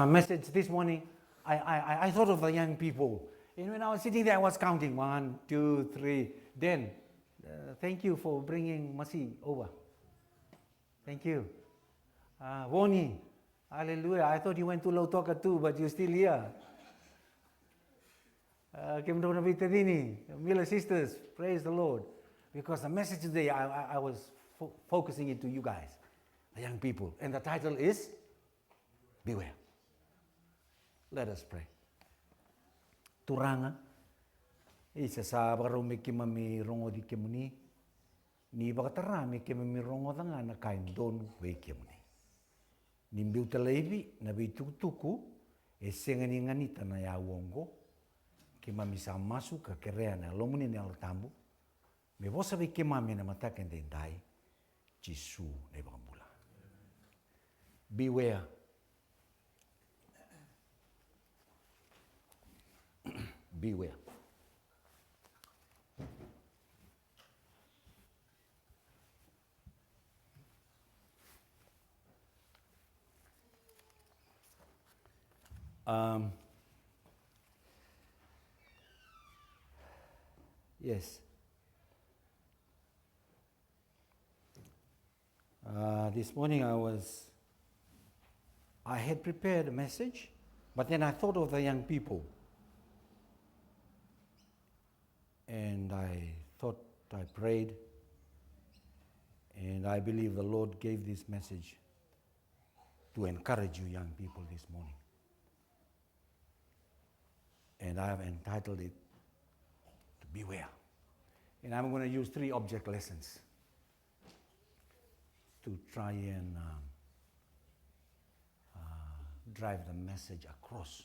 message this morning, I thought of the young people. And when I was sitting there, I was counting 1, 2, 3. Then, thank you for bringing Masi over. Thank you. Woni, hallelujah. I thought you went to Lautoka too, but you're still here. Kemdona Vitadini, Miller sisters, praise the Lord. Because the message today, I was focusing it to you guys, the young people. And the title is Beware. Let us pray. Turanga, isa sa baro me kimami rongo di kemuni, ni bakatara me kimami rongo danga na kain don we kemuni. Nimbiu talaibi na bitutuku e sengani nganita na ya wongo, kimami sa masu ka kerea na lomuni na altambu, me vosa be kimami na mataken de dai, Jisu ne bambula. Beware. Beware. Yes. This morning I had prepared a message, but then I thought of the young people. And I thought, I prayed, and I believe the Lord gave this message to encourage you young people this morning. And I have entitled it to Beware. And I'm going to use 3 object lessons to try and drive the message across.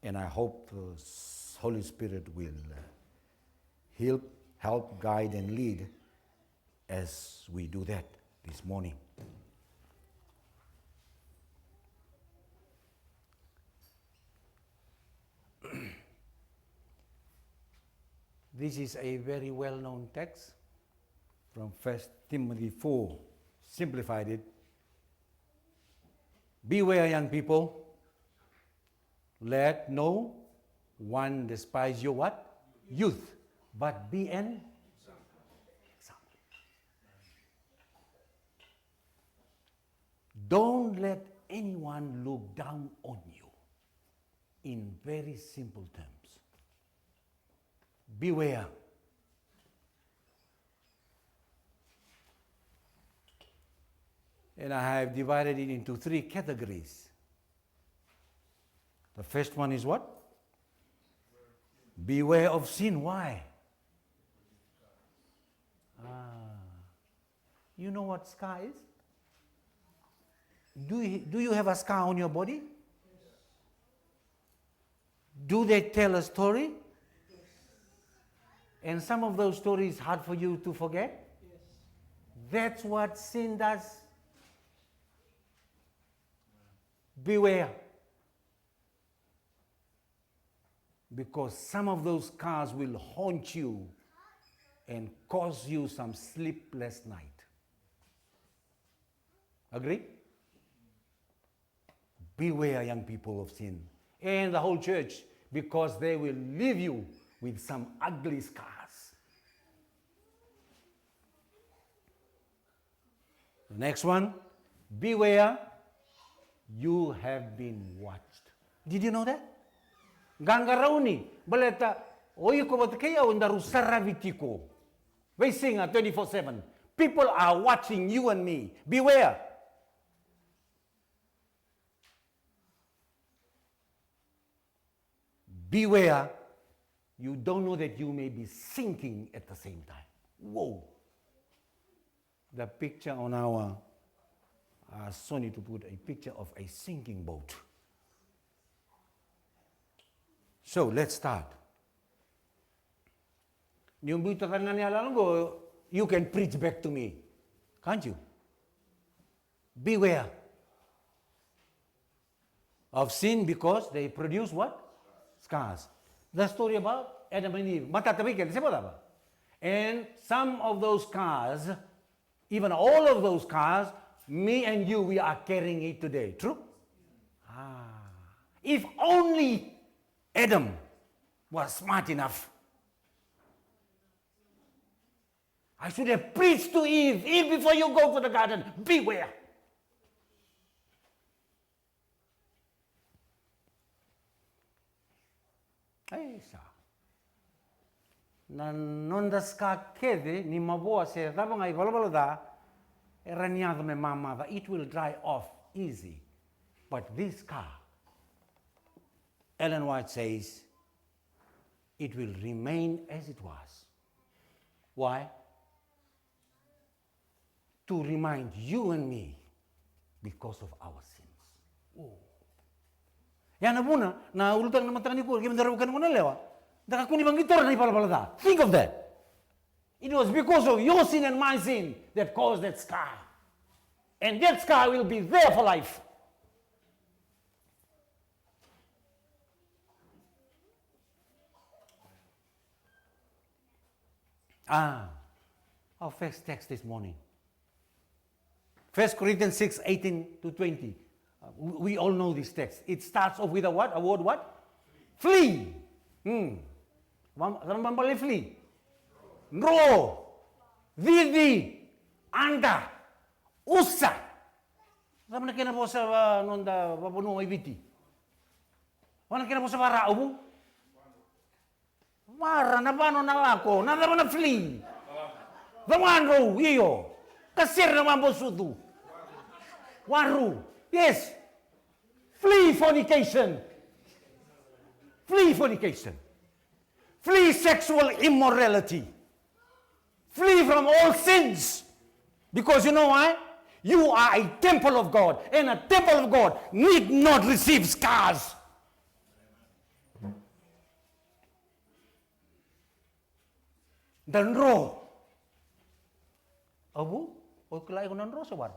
And I hope the Holy Spirit will help, guide, and lead as we do that this morning. This is a very well-known text from 1 Timothy 4, simplified it. Beware, young people, let no one despise your what? Youth. But be an example. Don't let anyone look down on you in very simple terms. Beware. And I have divided it into 3 categories. The first one is what? Beware of sin. Why? You know what scar is? Do you have a scar on your body? Yes. Do they tell a story? Yes. And some of those stories hard for you to forget? Yes. That's what sin does. Beware. Because some of those scars will haunt you and cause you some sleepless night. Agree? Beware, young people, of sin. And the whole church, because they will leave you with some ugly scars. The next one, beware, you have been watched. Did you know that? Gangarauni, baleta, oyuko batkaya undaru saravitiko. They sing 24/7. People are watching you and me. Beware. Beware, you don't know that you may be sinking at the same time. Whoa. The picture on our Sony to put a picture of a sinking boat. So let's start. You can preach back to me, can't you? Beware of sin because they produce what? Scars. The story about Adam and Eve. And some of those scars, even all of those scars, me and you, we are carrying it today. True? If only Adam was smart enough. I should have preached to Eve, Eve, before you go to the garden, beware. Aisa. Nonda ska kede ni maboa se dava ngai valvalada eraniado me mama, it will dry off easy. But this scar, Ellen White says, it will remain as it was. Why? To remind you and me because of our sins. Oh. Yana buna na ulutang na matani ko gimdarabukan mo na lewa. Daka kuni bang gitor na ipalapalada. Think of that. It was because of your sin and my sin that caused that scar. And that scar will be there for life. Our first text this morning. 1 Corinthians 6, 18 to 20. We all know this text. It starts off with a what? A word what? Flee. Flee. Nro. Vidi. Anda. Usa. Sama na kina po sa nonda papuno ibiti. Wana kina po sa para ubu. Mara na bano na lako. Na naman na flee. Damano iyo. Kasir naman po sudu. Waru. Yes. Flee fornication. Flee fornication. Flee sexual immorality. Flee from all sins. Because you know why? You are a temple of God. And a temple of God need not receive scars. Dan roh. Abu, o kelai ko nan roh sabar.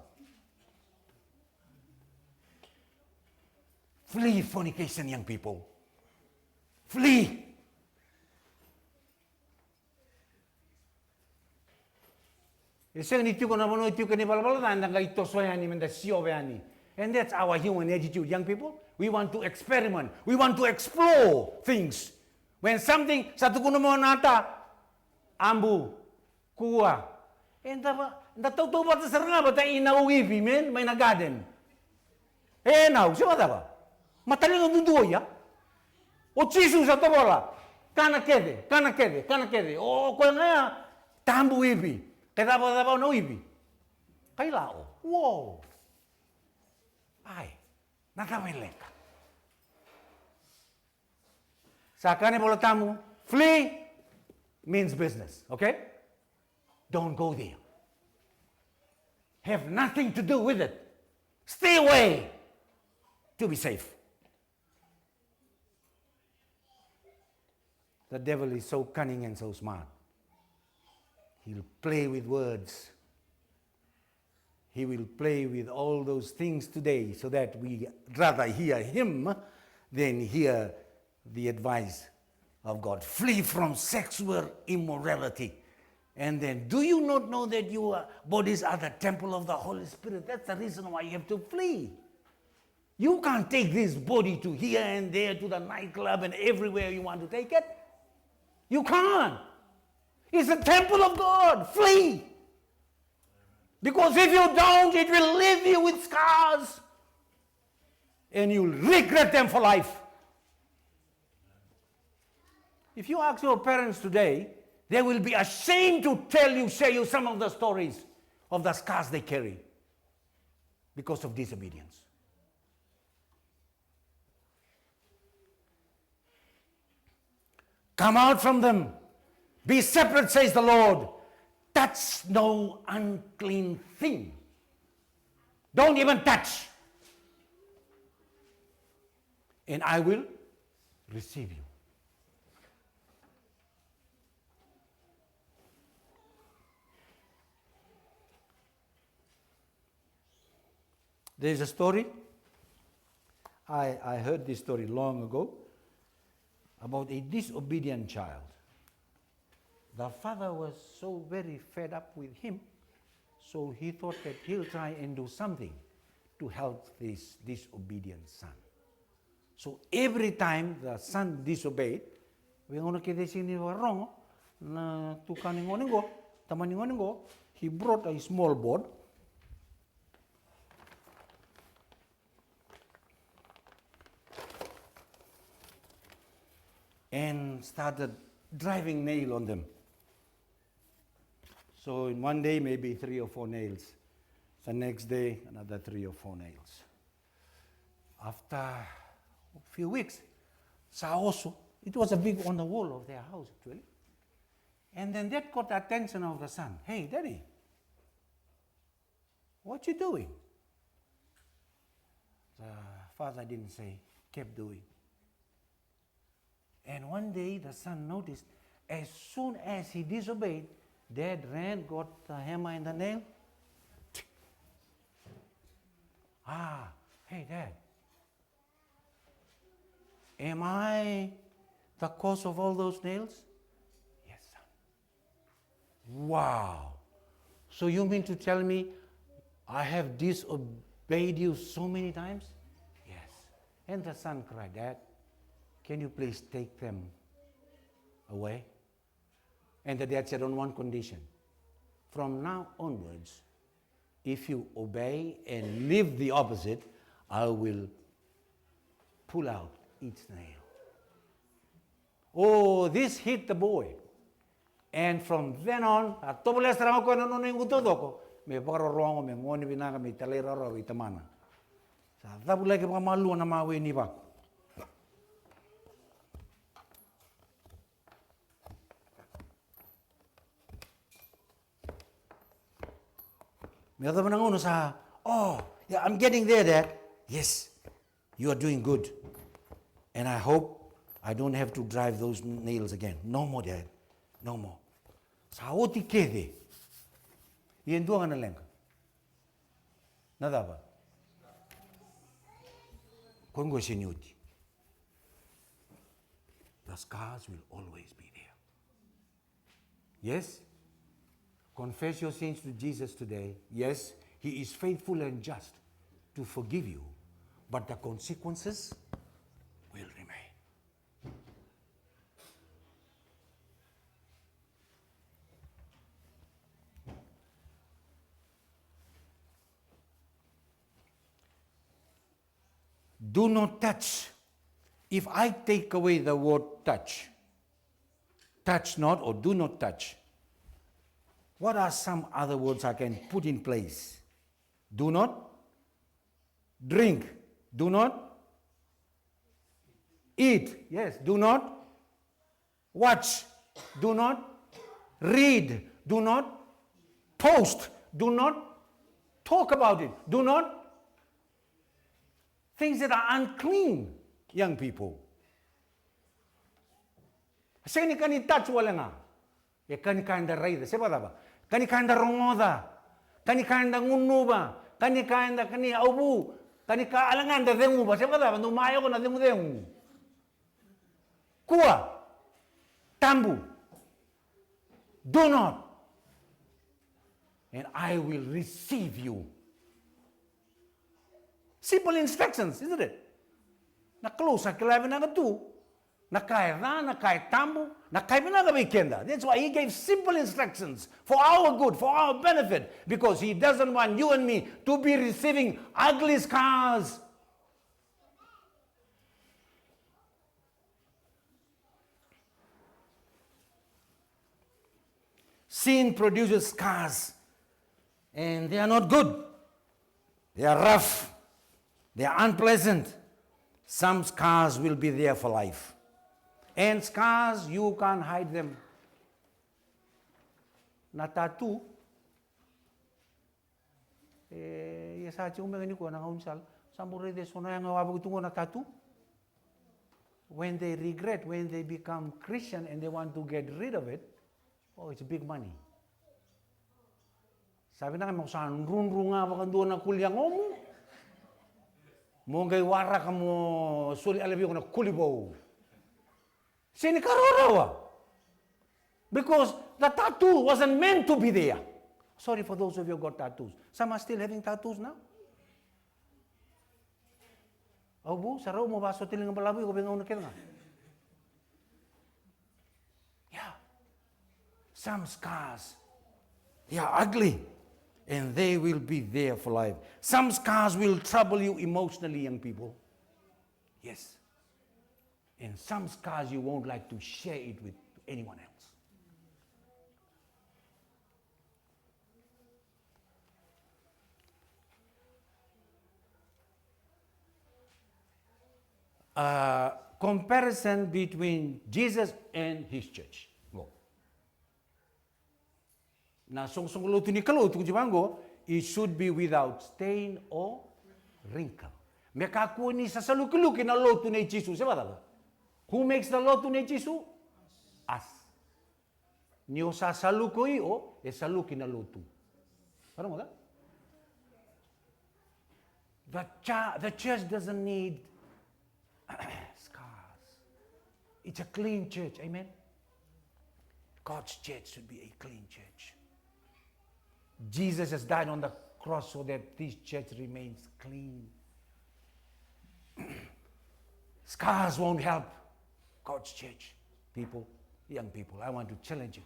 Flee fornication, young people. Flee. Isang nitu ko na mono itu kani balbal na ngai to soyani menda sioveani. And that's our human attitude, young people. We want to experiment. We want to explore things. When something satu kuno mo nata ambu kuwa. And da to ba serna ba ta inauwi men may na garden. Now, siapa ba? Matalino dudu ya. O chisu sa to bola. Kana kede. O ko na tambu ibi. Kaya ba no ibi. Kailao. Wow. Ay. Nakameleka. Sa kane bola tamu, flee means business, okay? Don't go there. Have nothing to do with it. Stay away to be safe. The devil is so cunning and so smart. He'll play with words. He will play with all those things today so that we rather hear him than hear the advice of God. Flee from sexual immorality. And then, do you not know that your bodies are the temple of the Holy Spirit? That's the reason why you have to flee. You can't take this body to here and there, to the nightclub and everywhere you want to take it. You can't. It's the temple of God. Flee. Because if you don't, it will leave you with scars. And you'll regret them for life. If you ask your parents today, they will be ashamed to share you some of the stories of the scars they carry because of disobedience. Come out from them. Be separate, says the Lord. Touch no unclean thing. Don't even touch. And I will receive you. There's a story. I heard this story long ago about a disobedient child. The father was so very fed up with him, so he thought that he'll try and do something to help this disobedient son. So every time the son disobeyed, we ngono kede sini wrong na tukani ngoningo, tamani ngoningo, he brought a small board. And started driving nail on them. So in one day, maybe 3 or 4 nails. The next day, another 3 or 4 nails. After a few weeks, also, it was a big on the wall of their house actually. And then that caught the attention of the son. Hey, Daddy, what you doing? The father didn't say, kept doing. And one day the son noticed, as soon as he disobeyed, Dad ran, got the hammer and the nail. Hey Dad, am I the cause of all those nails? Yes, son. Wow. So you mean to tell me I have disobeyed you so many times? Yes. And the son cried, Dad, can you please take them away? And the dad said, on one condition. From now onwards, if you obey and live the opposite, I will pull out each nail. Oh, this hit the boy. And from then on, me paro rongo me ngoni binanga me talera ro itamana. Sa tabula ke malu na mawe ni ba. Oh, yeah, I'm getting there, Dad. Yes, you are doing good. And I hope I don't have to drive those nails again. No more, Dad. No more. Sa oti kede. Yen dua ngana lenga. Nada ba. Kongo senyuti. The scars will always be there. Yes? Confess your sins to Jesus today. Yes, He is faithful and just to forgive you, but the consequences will remain. Do not touch. If I take away the word touch not or do not touch, what are some other words I can put in place? Do not drink. Do not eat. Yes, do not watch. Do not read. Do not post. Do not talk about it. Do not things that are unclean, young people. Sini kani touch wala nga. E kani kanda raida. Seba ba? Kani kanda rongoda, kani kanda ngunuba, kani kanda kani aubu, kani ka alangan da dengu ba, siapa dah? Bantu mayo ko na dengu. Kua, tambu, do not, and I will receive you. Simple instructions, isn't it? Na close sa kilabi na tu. Nakai ra, nakai tambu, nakai binaga weekenda. That's why He gave simple instructions for our good, for our benefit, because He doesn't want you and me to be receiving ugly scars. Sin produces scars, and they are not good. They are rough. They are unpleasant. Some scars will be there for life. And scars, you can't hide them. Na tattoo, yasa chi umengani ko na unsal, samure de sonaya nga wabu tungo na tattoo. When they regret, when they become Christian and they want to get rid of it, oh, it's big money. Sabi na mo saan run-runga baka doon na kulyang mo. Mongay wara ka mo suli alabi ko na kulibo. Sini karorawa. Because the tattoo wasn't meant to be there. Sorry for those of you who got tattoos. Some are still having tattoos now. Oh, bu, sarau mo baso tiling balabi ko bingaw na kita nga. Yeah. Some scars, they are ugly, and they will be there for life. Some scars will trouble you emotionally, young people. Yes. And some scars you won't like to share it with anyone else. Comparison between Jesus and his church. Na song lutu ni kalau tu jibango, it should be without stain or wrinkle. Mekaku ni sa saluki na lotu ni Jesus, siapa tahu? Who makes the lotu ni Jesus? Us. Nio sa saluko io e saluki na lotu. Parang mo The church doesn't need scars. It's a clean church, amen? God's church should be a clean church. Jesus has died on the cross so that this church remains clean. Scars won't help God's church. People, young people, I want to challenge you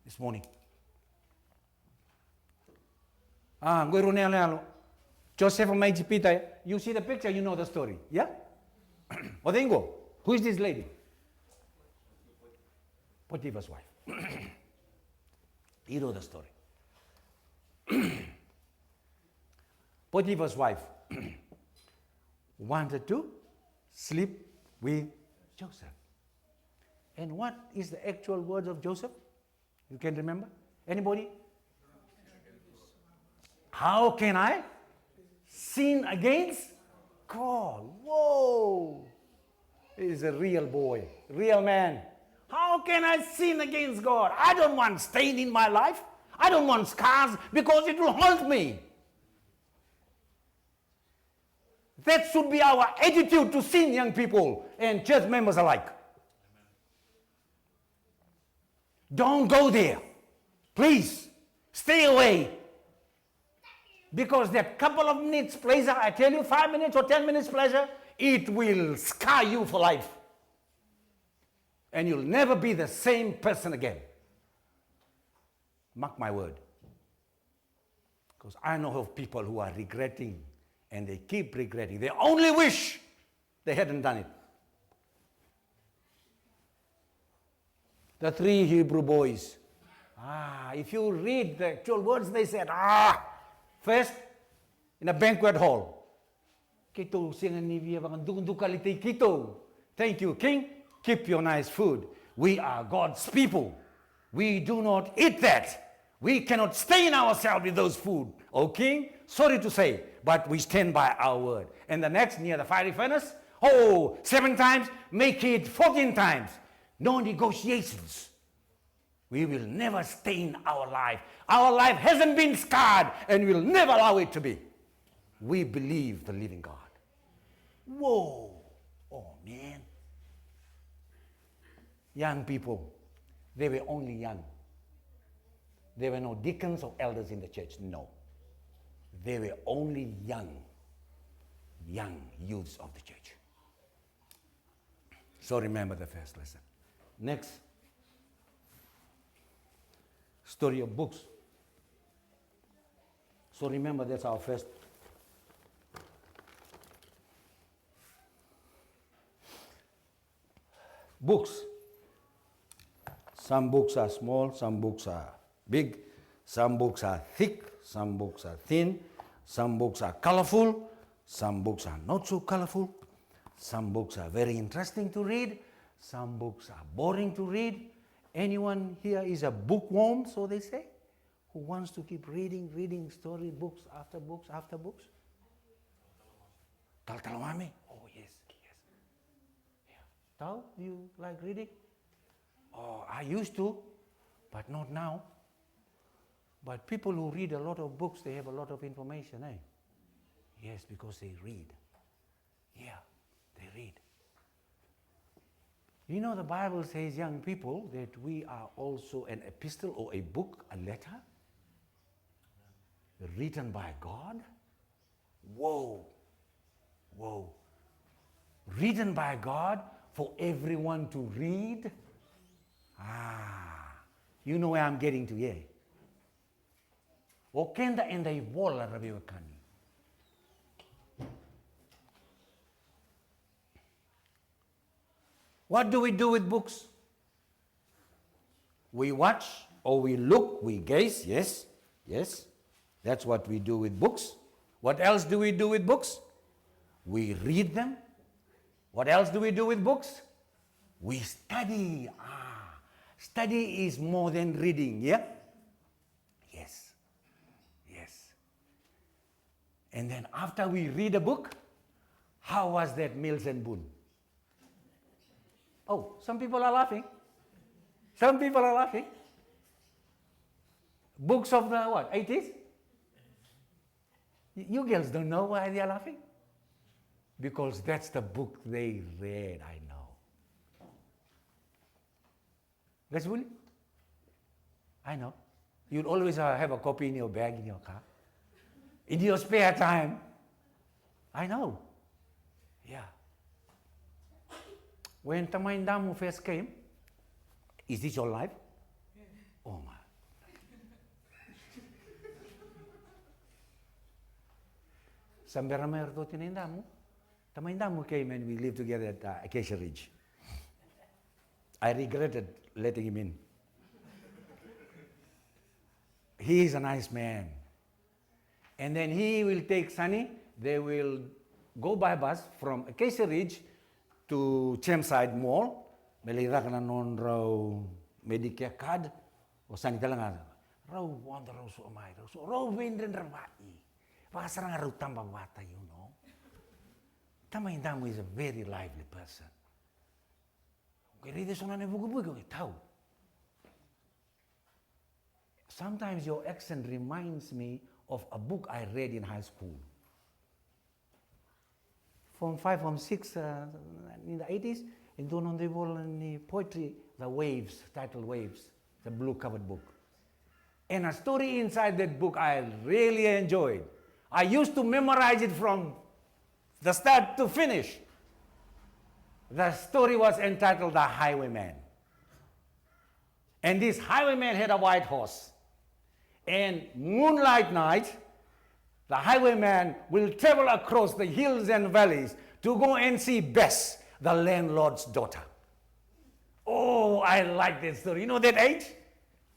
this morning. Joseph and Pita, you see the picture, you know the story, yeah? Odengo, who is this lady? Potiphar's wife. You know the story. Potiphar's wife wanted to sleep with Joseph. And what is the actual words of Joseph? You can remember? Anybody? How can I sin against God? Whoa! He is a real boy, real man. How can I sin against God? I don't want stain in my life. I don't want scars because it will haunt me. That should be our attitude to sin, young people and church members alike. Don't go there. Please, stay away. Because that couple of minutes pleasure, I tell you, 5 minutes or 10 minutes pleasure, it will scar you for life. And you'll never be the same person again. Mark my word. Because I know of people who are regretting, and they keep regretting. They only wish they hadn't done it. The 3 Hebrew boys. If you read the actual words, they said, first, in a banquet hall. Kito singan ni via bang dukalitai kito. Thank you, King. Keep your nice food. We are God's people. We do not eat that. We cannot stain ourselves with those food. O King, sorry to say, but we stand by our word. And the next, near the fiery furnace, 7 times, make it 14 times. No negotiations. We will never stain our life. Our life hasn't been scarred, and we'll never allow it to be. We believe the living God. Whoa. Oh, man. Young people, they were only young. There were no deacons or elders in the church, no. They were only young youths of the church. So remember the first lesson. Next, story of books. So remember that's our first. Books. Some books are small, some books are big, some books are thick, some books are thin, some books are colorful, some books are not so colorful, some books are very interesting to read, some books are boring to read. Anyone here is a bookworm, so they say, who wants to keep reading story books after books after books? Taltalawami? Oh, yes. Yeah. Tao, do you like reading? Oh, I used to, but not now. But people who read a lot of books, they have a lot of information, eh? Yes, because they read. Yeah, they read. You know, the Bible says, young people, that we are also an epistle or a book, a letter, written by God. Whoa. written by God for everyone to read. You know where I'm getting to here. Okenda enda ivola rabi wakani. What do we do with books? We watch or we look, we gaze, yes. That's what we do with books. What else do we do with books? We read them. What else do we do with books? We study. Study is more than reading, yeah? Yes. And then after we read a book, how was that Mills and Boon? Oh, some people are laughing. Books of the what, 80s? You girls don't know why they are laughing? Because that's the book they read, I know. That's really? I know. You'll always have a copy in your bag, in your car. In your spare time. I know. Yeah. When Tamaindamu first came, is this your life? Oh my. Samberama erto Tinaindamu. Tamaindamu came and we lived together at Acacia Ridge. I regretted letting him in. He is a nice man. And then he will take Sunny, they will go by bus from Acacia Ridge to Chermside Mall. Melira kana non raw Medicare card o Sunny talaga. Raw wanda raw so amay raw. So raw windren rawai. Pasarang raw tamba wata, you know. Tamaindamu is a very lively person. Sometimes your accent reminds me of a book I read in high school. Form 5, Form 6 in the 80s, and doon on the wall in the poetry, The Waves, titled Waves, the blue covered book. And a story inside that book I really enjoyed. I used to memorize it from the start to finish. The story was entitled The Highwayman. And this highwayman had a white horse. And moonlight night, the highwayman will travel across the hills and valleys to go and see Bess, the landlord's daughter. Oh, I like that story. You know that age?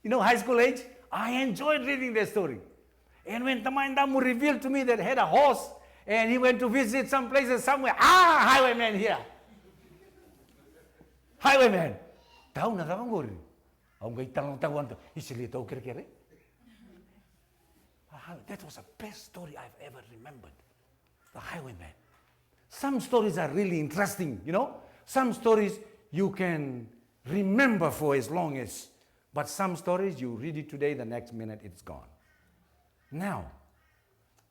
You know, high school age? I enjoyed reading that story. And when Tamaindamu revealed to me that he had a horse and he went to visit some places somewhere, highwayman here. Highwayman. Tahu na tahu ngori. Ang gay tanong tahuan to. Isilito kere. That was the best story I've ever remembered. The highwayman. Some stories are really interesting, you know. Some stories you can remember for as long as, but some stories you read it today, the next minute it's gone. Now,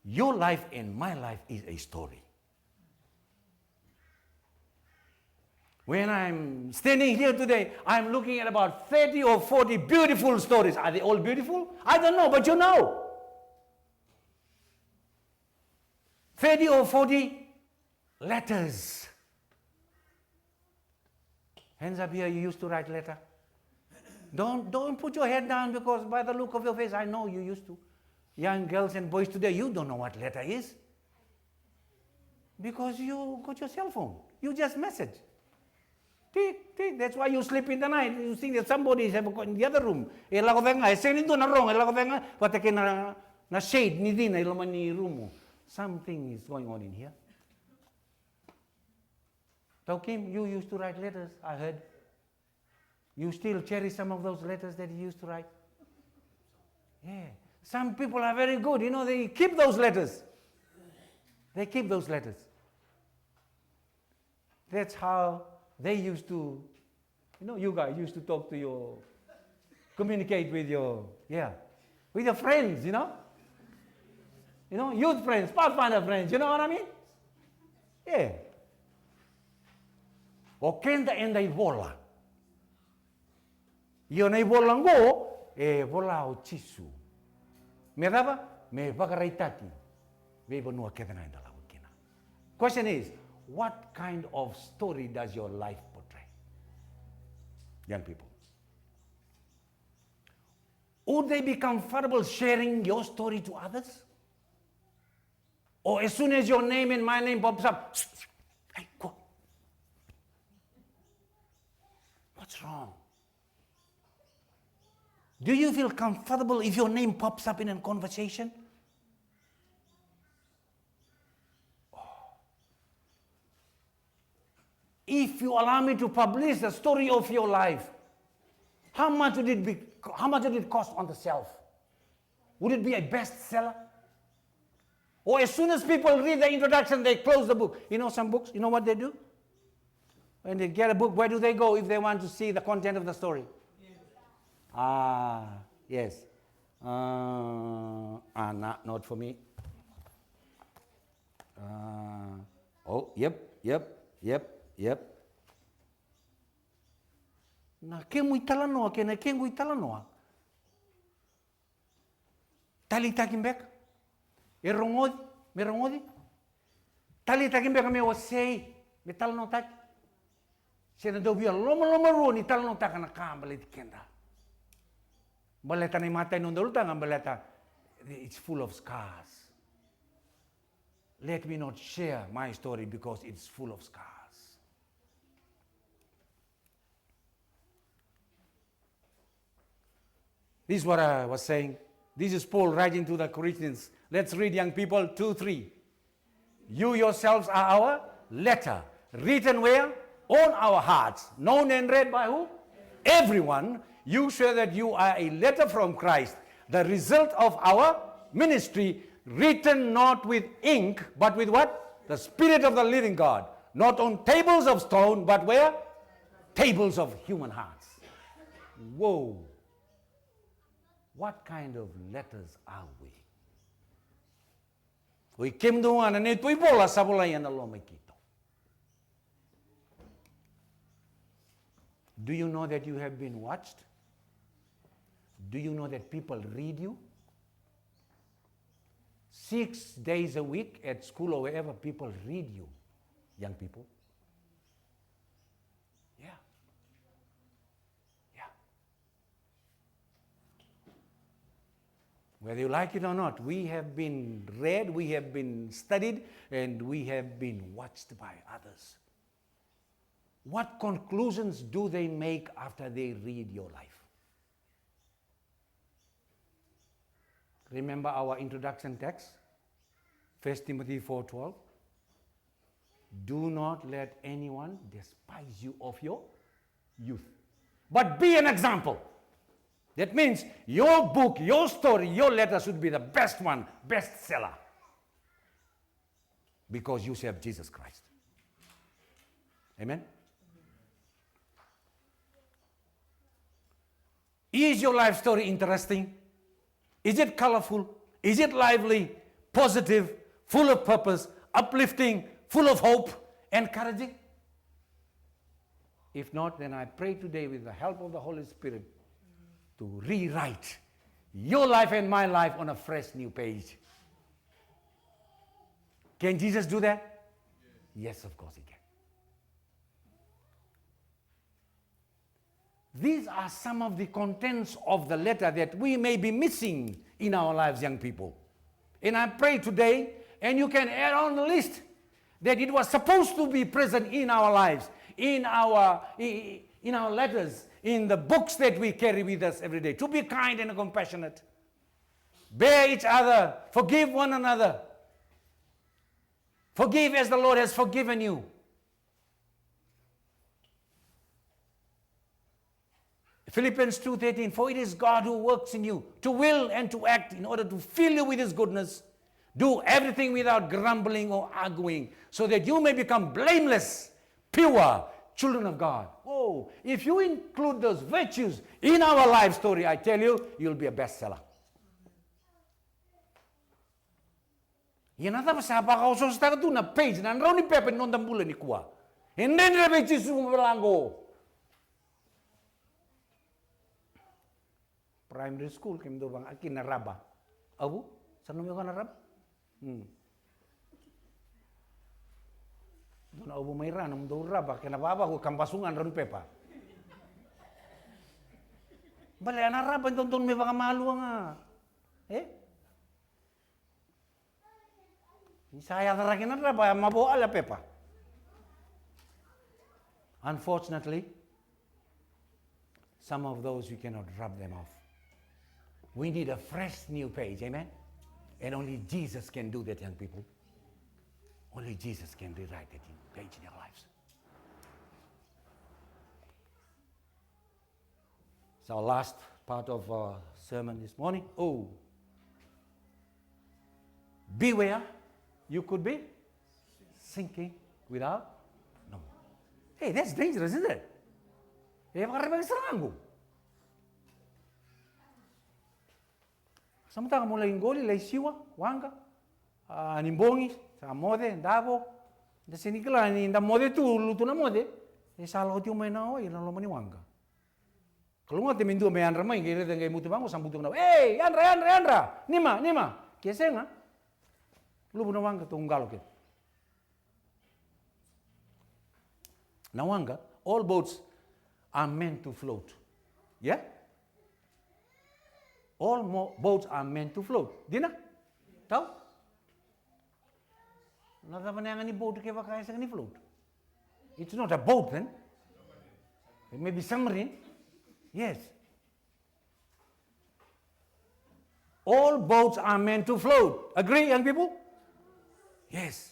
your life and my life is a story. When I'm standing here today, I'm looking at about 30 or 40 beautiful stories. Are they all beautiful? I don't know, but you know. 30 or 40 letters. Hands up here, you used to write letter. Don't put your head down, because by the look of your face, I know you used to. Young girls and boys today, you don't know what letter is. Because you got your cell phone. You just message. Tick, tick. That's why you sleep in the night. You think that somebody is in the other room. Na shade ni din ilaman ni room. Something is going on in here. Kim, you used to write letters, I heard. You still cherish some of those letters that you used to write? Yeah. Some people are very good, you know, they keep those letters. They keep those letters. That's how they used to, you know, you guys used to talk to your, communicate with your, with your friends, you know? You know, youth friends, pathfinder friends, you know what I mean? Yeah. Okenda enda ivola. Yo na ivola ngo, vola o chisu. Me dava, me vagaraitati. Veva no akeda na enda la wakina. Question is, What kind of story does your life portray? Young people. Would they be comfortable sharing your story to others? Or as soon as your name and my name pops up, hey, go. What's wrong? Do you feel comfortable if your name pops up in a conversation? If you allow me to publish the story of your life, how much would it cost on the shelf? Would it be a bestseller? Or as soon as people read the introduction, they close the book. You know some books, you know what they do? When they get a book, where do they go if they want to see the content of the story? Yes. Not for me. Yep. Na ke mui tala noa, ke na ke ngui tala noa. Tali takimbek. E rongodi, me rongodi. Tali takimbek me o sei, me tala no tak. Se na dobia loma ro ni tala no tak na kambale dikenda. Baleta ni mata no ndoluta ngambaleta. It's full of scars. Let me not share my story because it's full of scars. This is what I was saying. This is Paul writing to the Corinthians. Let's read, young people, 2:3. You yourselves are our letter, written where? On our hearts, known and read by who? Everyone. You show that you are a letter from Christ, the result of our ministry, written not with ink, but with what? The Spirit of the living God. Not on tables of stone, but where? Tables of human hearts. Whoa. What kind of letters are we? We came to one and it we bola sabula yana lomekito. Do you know that you have been watched? Do you know that people read you? 6 days a week at school or wherever, people read you, young people. Yeah. Whether you like it or not, we have been read, we have been studied, and we have been watched by others. What conclusions do they make after they read your life? Remember our introduction text, 1 Timothy 4:12. Do not let anyone despise you of your youth, but be an example. That means your book, your story, your letter should be the best one, bestseller. Because you serve Jesus Christ. Amen? Is your life story interesting? Is it colorful? Is it lively, positive, full of purpose, uplifting, full of hope, encouraging? If not, then I pray today with the help of the Holy Spirit to rewrite your life and my life on a fresh new page. Can Jesus do that? Yes, of course he can. These are some of the contents of the letter that we may be missing in our lives, young people. And I pray today, and you can add on the list, that it was supposed to be present in our lives, in our letters, in the books that we carry with us every day. To be kind and compassionate. Bear each other. Forgive one another. Forgive as the Lord has forgiven you. Philippians 2:13, for it is God who works in you to will and to act in order to fill you with his goodness. Do everything without grumbling or arguing, so that you may become blameless, pure children of God. Oh, if you include those virtues in our life story, I tell you, you'll be a bestseller. Yanata pasapa ka usos ta tu na page na roni pepe non tambula ni kuwa. And then the page is belango. Primary school kim do bang akin na raba. Abu, saan mo ka na rab? Muna ubu may ranum do raba kena baba ko kambasungan ron pepa. Bale ana raba tonton me baka malu nga. Saya tarakin na raba mabo ala pepa. Unfortunately, some of those we cannot rub them off. We need a fresh new page, amen? And only Jesus can do that, young people. Only Jesus can rewrite that page in your lives. It's our last part of our sermon this morning. Oh, beware, you could be sinking without no. Hey, that's dangerous, isn't it? Samtang mo laging goli, lay siwa, wanga, nimbongi, sa mode, davo, da sinikla, ni da mode tu, luto na mode, salo ti umay na o, ilan lo mani wanga. Kalau nga temindu may andra may, kaya ngay muti bango, sambuto na, hey, andra, nima, kese nga, lubo na wanga, tunggalo kit. Na wanga, all boats are meant to float. Yeah? All boats are meant to float. Di na? Tahu? Nada mana yang boat ke bakal yang ni float. It's not a boat then. It may be submarine. Yes. All boats are meant to float. Agree, young people? Yes.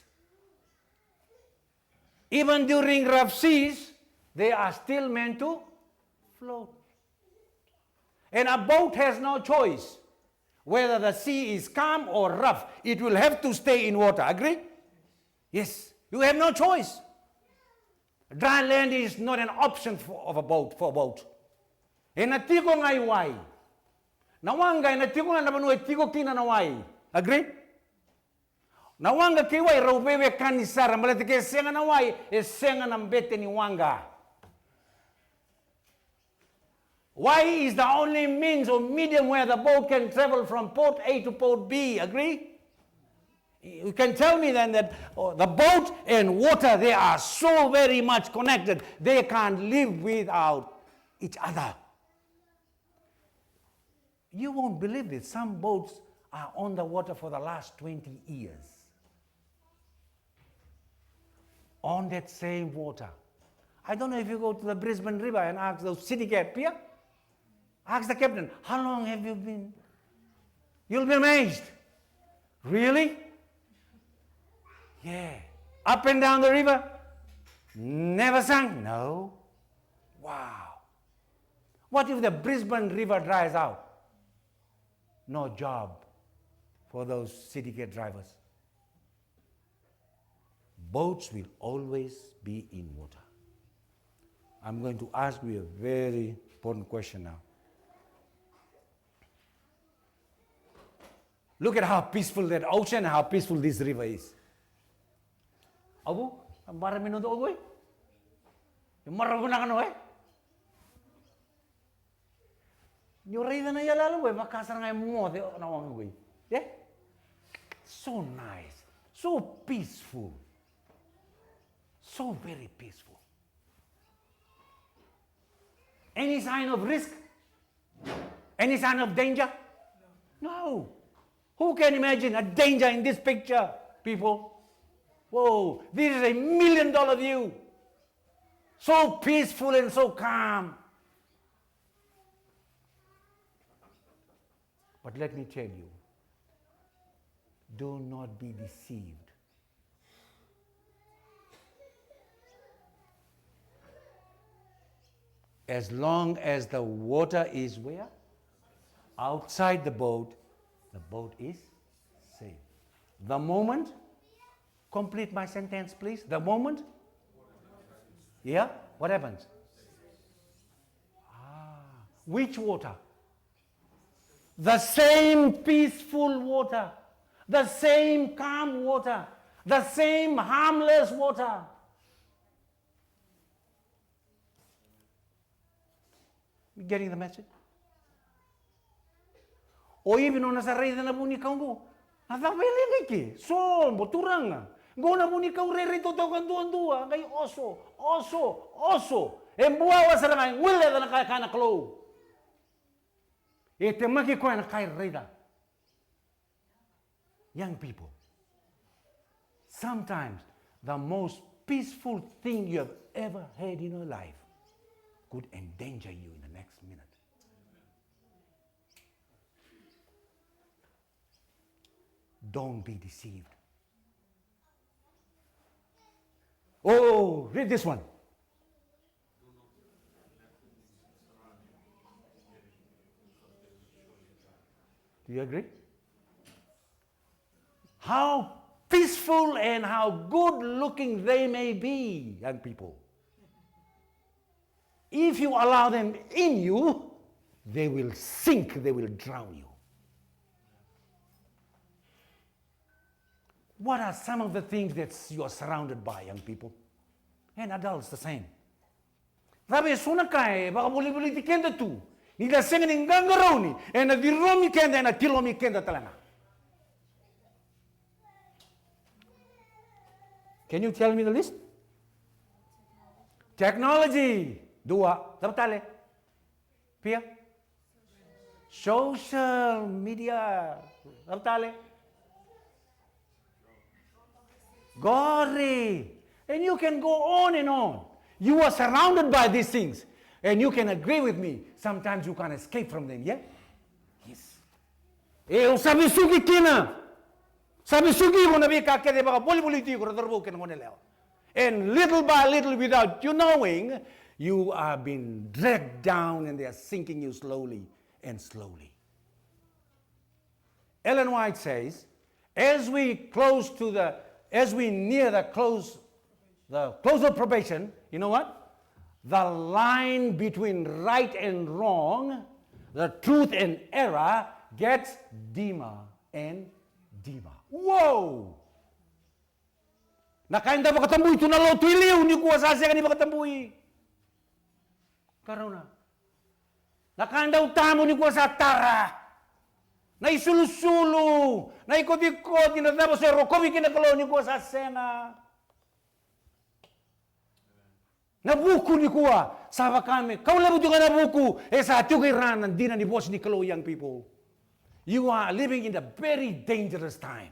Even during rough seas, they are still meant to float. And a boat has no choice. Whether the sea is calm or rough, it will have to stay in water. Agree? Yes. You have no choice. Dry land is not an option for a boat. E natiko ngai wai. Nawanga e natiko na nabanu e tiko kina na wai. Agree? Nawanga ki wai raupewe kanisara. Malati ke senga na wai e senga na mbete ni wanga. Why is the only means or medium where the boat can travel from port A to port B. Agree? You can tell me then that the boat and water, they are so very much connected. They can't live without each other. You won't believe this. Some boats are on the water for the last 20 years. On that same water. I don't know if you go to the Brisbane River and ask those city cap here. Ask the captain, how long have you been? You'll be amazed. Really? Yeah. Up and down the river? Never sunk? No. Wow. What if the Brisbane River dries out? No job for those city cat drivers. Boats will always be in water. I'm going to ask you a very important question now. Look at how peaceful that ocean and how peaceful this river is. Abu, bara minuto ogo eh. Marabo na kano eh. Nyorida na yalalo eh, makasar nga mo de na wang eh. Yeah? So nice, so peaceful. So very peaceful. Any sign of risk? Any sign of danger? No. Who can imagine a danger in this picture, people? Whoa, this is $1 million view. So peaceful and so calm. But let me tell you, do not be deceived. As long as the water is where? Outside the boat is safe. The moment, complete my sentence please, the moment, yeah, what happens? Which water? The same peaceful water, the same calm water, the same harmless water. You getting the message? O even on sa rei na buni kango. Na ta vele ngiki. So boturanga. Guna mo ni kau rerito daw kan duan-dua, kay oso. Embuawa sa ngay, wala na nakakana klo. Ite maki ko na kay rida. Young people, sometimes the most peaceful thing you have ever had in your life could endanger you in the next minute. Don't be deceived. Oh, read this one. Do you agree? How peaceful and how good looking they may be, young people. If you allow them in you, they will sink, they will drown you. What are some of the things that you are surrounded by, young people? And adults the same. Sabi, suna kai, baka buli-buli ti kenda tu. Nila singin ng gangaroni, and na diromi kenda, and na tilomi kenda talaga. Can you tell me the list? Technology. Dua. Sapatale. Pia. Social media. Sapatale. Gori. And you can go on and on. You are surrounded by these things. And you can agree with me. Sometimes you can't escape from them, yeah? Yes. Sabi sugi kina. Sabi sugi mo na bika kede baka boli-boli ti ko radarbo ken mo nileo. And little by little, without you knowing, you are being dragged down and they are sinking you slowly and slowly. Ellen White says, as we near the close of probation, you know what? The line between right and wrong, the truth and error, gets dimmer and dimmer. Whoa! Nakainda ba katambuhi ito na lo tuiliw ni kuwa sasya ka ni ba katambuhi? Karuna. Nakainda utamo ni kuwa sa tara. Na isulu-sulu. Na ikot-ikot. Inatapos sa rokobi kinakalo ni kuwa sa sena. Nabuku ni kuwa. Sabi kami, kaula mo ka nabuku. Sa atyong iranan, di na ni boss ni kalo, young people. You are living in a very dangerous time.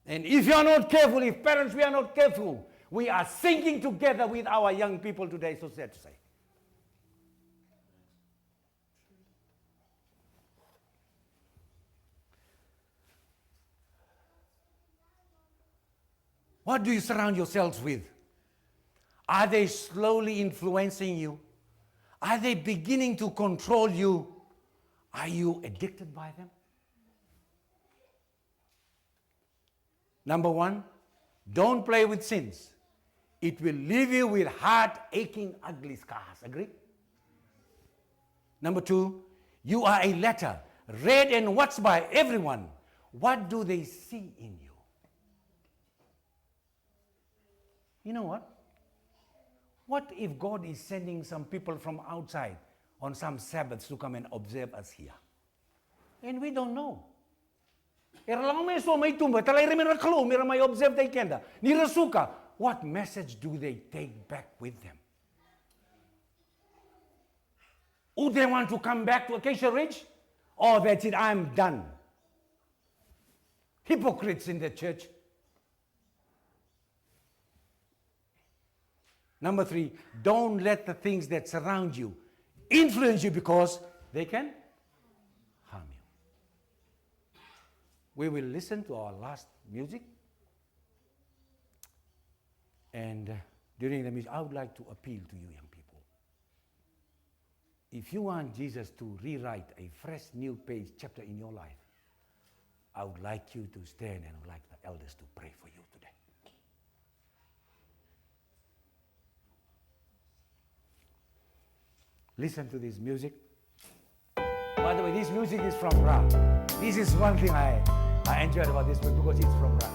And if you are not careful, if parents, we are not careful, we are sinking together with our young people today, so sad to say. What do you surround yourselves with? Are they slowly influencing you? Are they beginning to control you? Are you addicted by them? Number one, don't play with sins. It will leave you with heart-aching, ugly scars. Agree? Number two, you are a letter read and watched by everyone. What do they see in you? You know what? What if God is sending some people from outside on some Sabbaths to come and observe us here? And we don't know. Observe they kenda. Nirasuka. What message do they take back with them? Would they want to come back to Acacia Ridge? Or that's it, I'm done. Hypocrites in the church. Number three, don't let the things that surround you influence you because they can harm you. We will listen to our last music. And during the music, I would like to appeal to you, young people. If you want Jesus to rewrite a fresh new page, chapter in your life, I would like you to stand and I would like the elders to pray for you today. Listen to this music. By the way, this music is from Ra. This is one thing I enjoyed about this book because it's from Ra.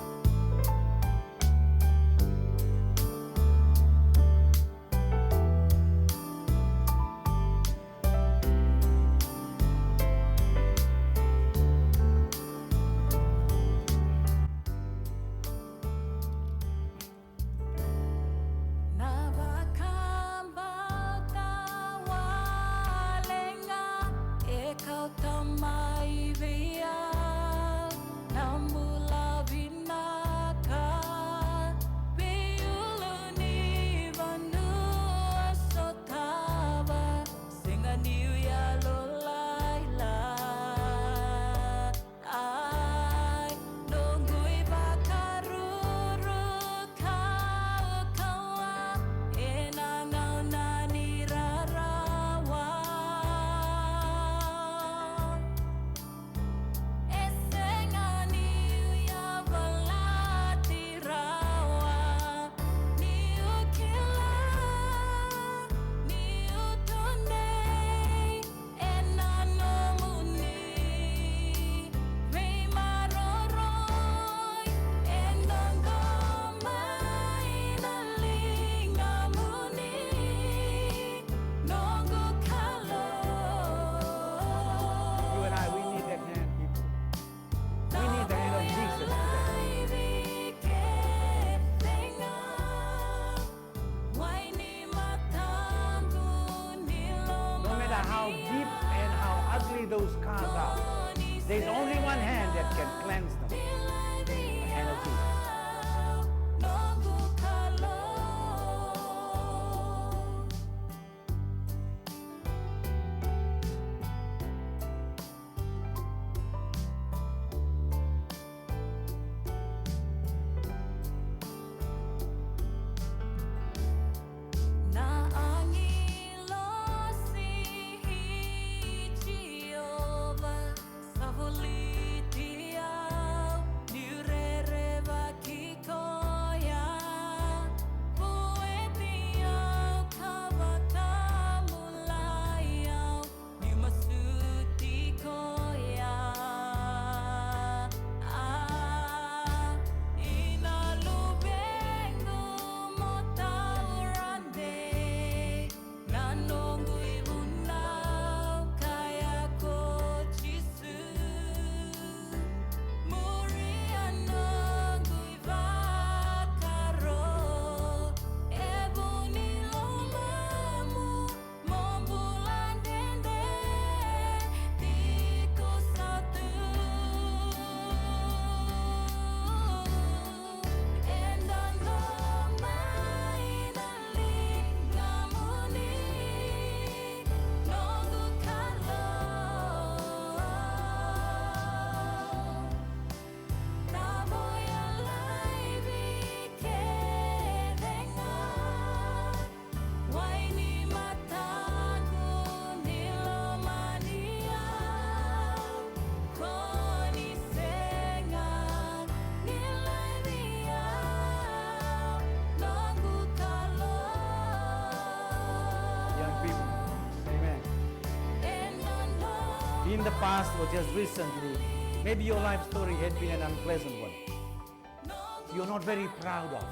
Those scars out. There's only one hand that can cleanse them. The hand of Jesus. In the past or just recently, maybe your life story had been an unpleasant one. You're not very proud of.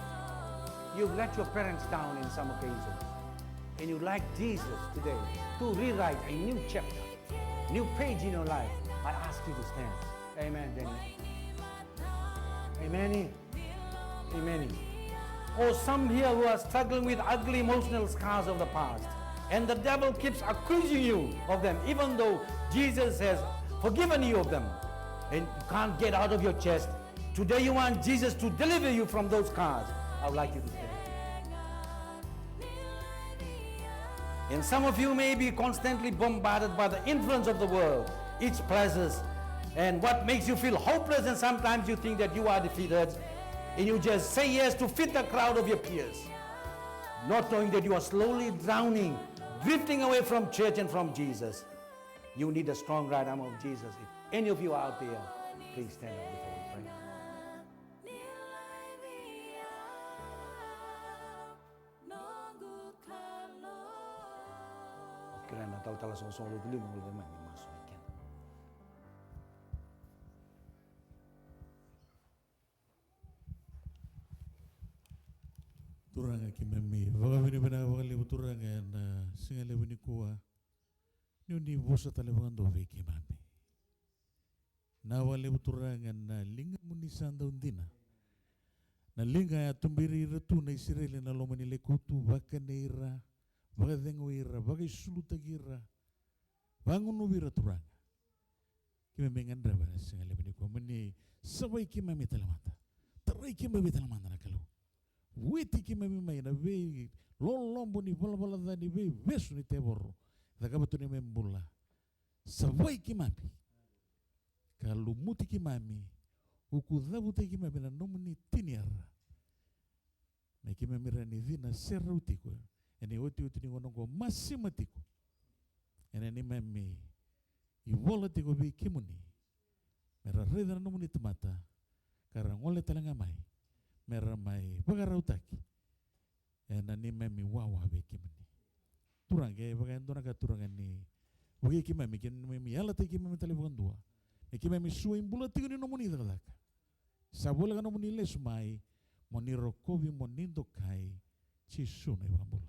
You've let your parents down in some occasions. And you'd like Jesus today to rewrite a new chapter, new page in your life. I ask you to stand. Amen, Danny. Amen. Amen. Or some here who are struggling with ugly emotional scars of the past. And the devil keeps accusing you of them, even though Jesus has forgiven you of them. And you can't get out of your chest. Today you want Jesus to deliver you from those scars. I would like you to stand. And some of you may be constantly bombarded by the influence of the world, its pleasures, and what makes you feel hopeless, and sometimes you think that you are defeated, and you just say yes to fit the crowd of your peers, not knowing that you are slowly drowning, drifting away from church and from Jesus. You need a strong right arm of Jesus. If any of you are out there, please stand up before we pray. Kirana tal solo dulu mulu memang masuk ikan. Turanga kimemi, vaga vini bena vaga lebu turanga na singa lebu ni kuwa, ni bosa tale vaga ndove kimami. Na vaga lebu turanga na linga muni sanda undina. Na linga ya tumbiri retu na Israeli na lomani le kutu vaga neira. Baga dengo ira, baga suluta gira, bangun ubira turanga. Kime mengandra bara singale bini ko meni sawai kime mi telamata. Tarai kime mi telamata na kalau. Witi kime mi mai na ve lolombo ni bola da ni ve vesu ni tebor. Da kabatu ni membula. Sawai kimami. Kalau muti kimami uku dabu te kimami na nomuni tiniara. Na kimami rani dina serra utiko. Ene oti ni ngonongo masimatiko. Ene ni mami iwola tiko bi kimuni. Mera reda na nomuni temata. Karang ngole talanga mai. Mera mai bagarautaki. Ena ni mami wawa be kimuni. Turange bagai ndona turanga ni. Bagi kimami kin mami ala te kimami telebukan dua. Kimami sua imbula tigo ni nomuni dakadaka. Sabola ka nomuni les mai moniro kobi monindo kai chisuna ibambula.